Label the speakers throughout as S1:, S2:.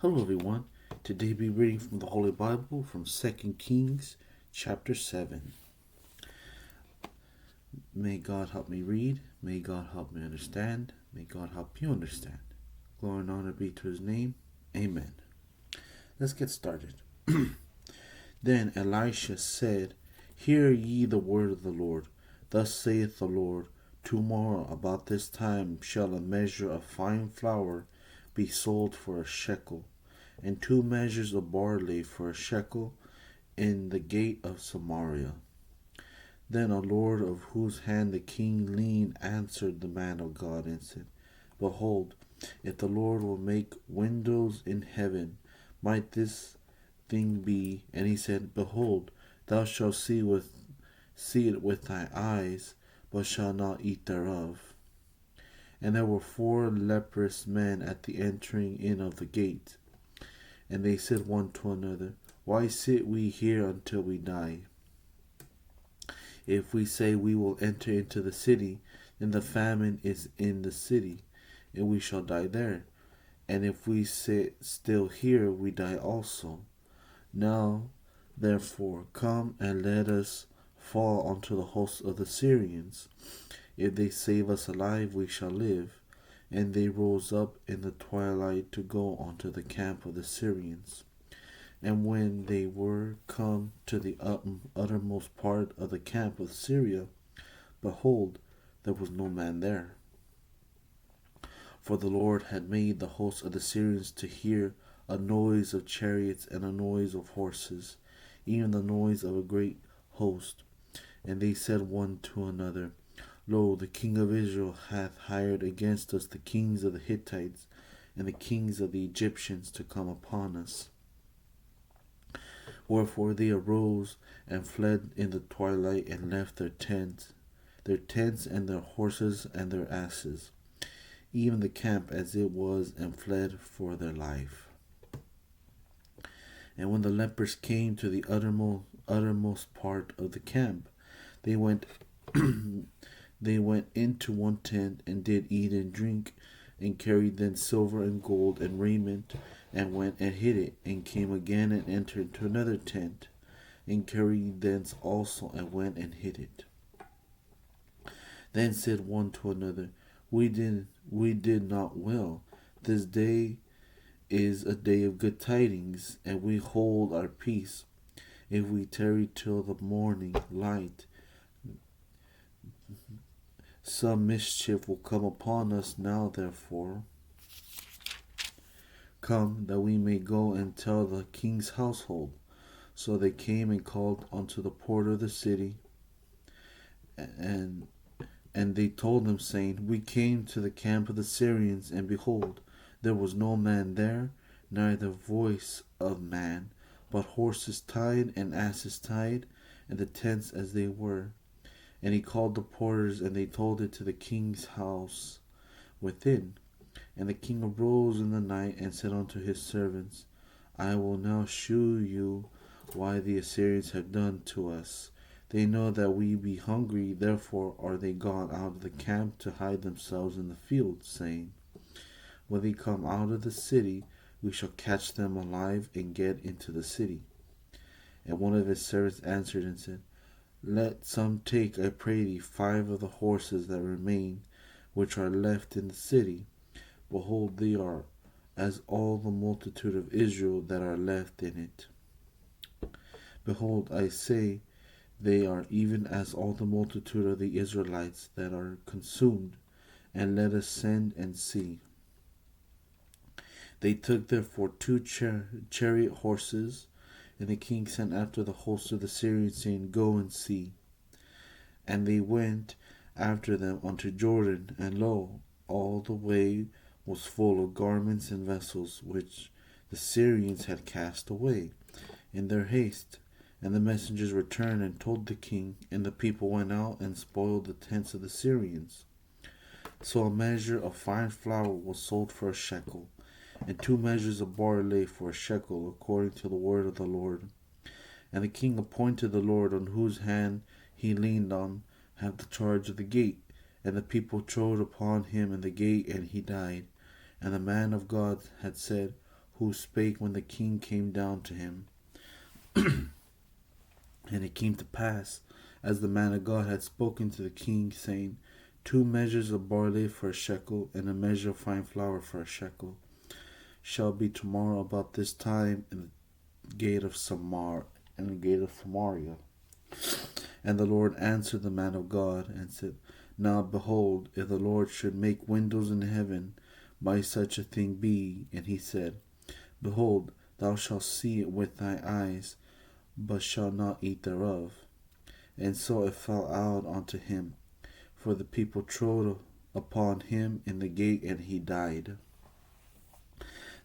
S1: Hello everyone. Today we'll be reading from the Holy Bible from 2 Kings chapter 7. May God help me read. May God help me understand. May God help you understand. Glory and honor be to his name. Amen. Let's get started. Then Elisha said, Hear ye the word of the Lord. Thus saith the Lord, Tomorrow about this time shall a measure of fine flour be sold for a shekel, and 2 measures of barley for a shekel in the gate of Samaria. Then a lord of whose hand the king leaned answered the man of God and said, Behold, if the Lord will make windows in heaven, might this thing be? And he said, Behold, thou shalt see it with thy eyes, but shalt not eat thereof. And there were 4 leprous men at the entering in of the gate. And they said one to another, Why sit we here until we die? If we say we will enter into the city, then the famine is in the city, and we shall die there. And if we sit still here, we die also. Now, therefore, come and let us fall unto the host of the Syrians. If they save us alive, we shall live. And they rose up in the twilight to go unto the camp of the Syrians. And when they were come to the uttermost part of the camp of Syria, behold, there was no man there. For the Lord had made the host of the Syrians to hear a noise of chariots and a noise of horses, even the noise of a great host. And they said one to another, Lo, the king of Israel hath hired against us the kings of the Hittites and the kings of the Egyptians to come upon us. Wherefore they arose and fled in the twilight and left their tents and their horses and their asses, even the camp as it was, and fled for their life. And when the lepers came to the uttermost part of the camp, they went into one tent, and did eat and drink, and carried thence silver and gold and raiment, and went and hid it, and came again and entered into another tent, and carried thence also, and went and hid it. Then said one to another, We did not well. This day is a day of good tidings, and we hold our peace. If we tarry till the morning light, some mischief will come upon us. Now therefore, come, that we may go and tell the king's household. So they came and called unto the porter of the city, and they told him, saying, We came to the camp of the Syrians, and behold, there was no man there, neither voice of man, but horses tied and asses tied, and the tents as they were. And he called the porters, and they told it to the king's house within. And the king arose in the night, and said unto his servants, I will now shew you why the Assyrians have done to us. They know that we be hungry, therefore are they gone out of the camp to hide themselves in the field, saying, When they come out of the city, we shall catch them alive and get into the city. And one of his servants answered and said, Let some take, I pray thee, 5 of the horses that remain, which are left in the city. Behold, they are as all the multitude of Israel that are left in it. Behold, I say, they are even as all the multitude of the Israelites that are consumed, and let us send and see. They took therefore 2 chariot horses, and the king sent after the host of the Syrians, saying, Go and see. And they went after them unto Jordan, and lo, all the way was full of garments and vessels, which the Syrians had cast away in their haste. And the messengers returned and told the king, and the people went out and spoiled the tents of the Syrians. So a measure of fine flour was sold for a shekel, and 2 measures of barley for a shekel, according to the word of the Lord. And the king appointed the Lord, on whose hand he leaned on, have the charge of the gate. And the people trode upon him in the gate, and he died. And the man of God had said, who spake when the king came down to him. And it came to pass, as the man of God had spoken to the king, saying, 2 measures of barley for a shekel, and a measure of fine flour for a shekel, shall be tomorrow about this time in the gate of Samaria. And the Lord answered the man of God, and said, Now behold, if the Lord should make windows in heaven, might such a thing be? And he said, Behold, thou shalt see it with thy eyes, but shalt not eat thereof. And so it fell out unto him, for the people trode upon him in the gate, and he died.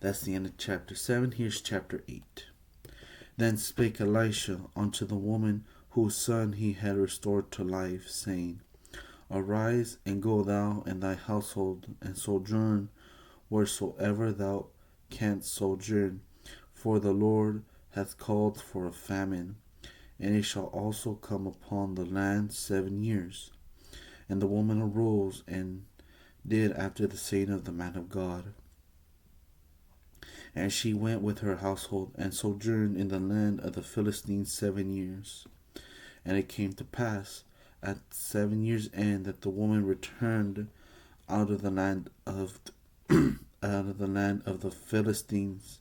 S1: That's the end of chapter 7. Here's chapter 8. Then spake Elisha unto the woman whose son he had restored to life, saying, Arise, and go thou and thy household, and sojourn wheresoever thou canst sojourn, for the Lord hath called for a famine, and it shall also come upon the land 7 years. And the woman arose and did after the saying of the man of God. And she went with her household, and sojourned in the land of the Philistines 7 years. And it came to pass at 7 years' end that the woman returned out of the land of the Philistines,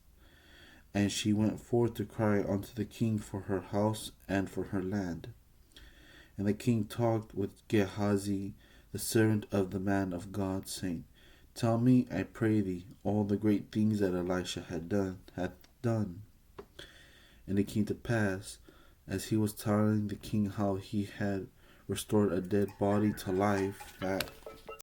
S1: and she went forth to cry unto the king for her house and for her land. And the king talked with Gehazi, the servant of the man of God, saying, Tell me, I pray thee, all the great things that Elisha hath done. And it came to pass, as he was telling the king how he had restored a dead body to life, that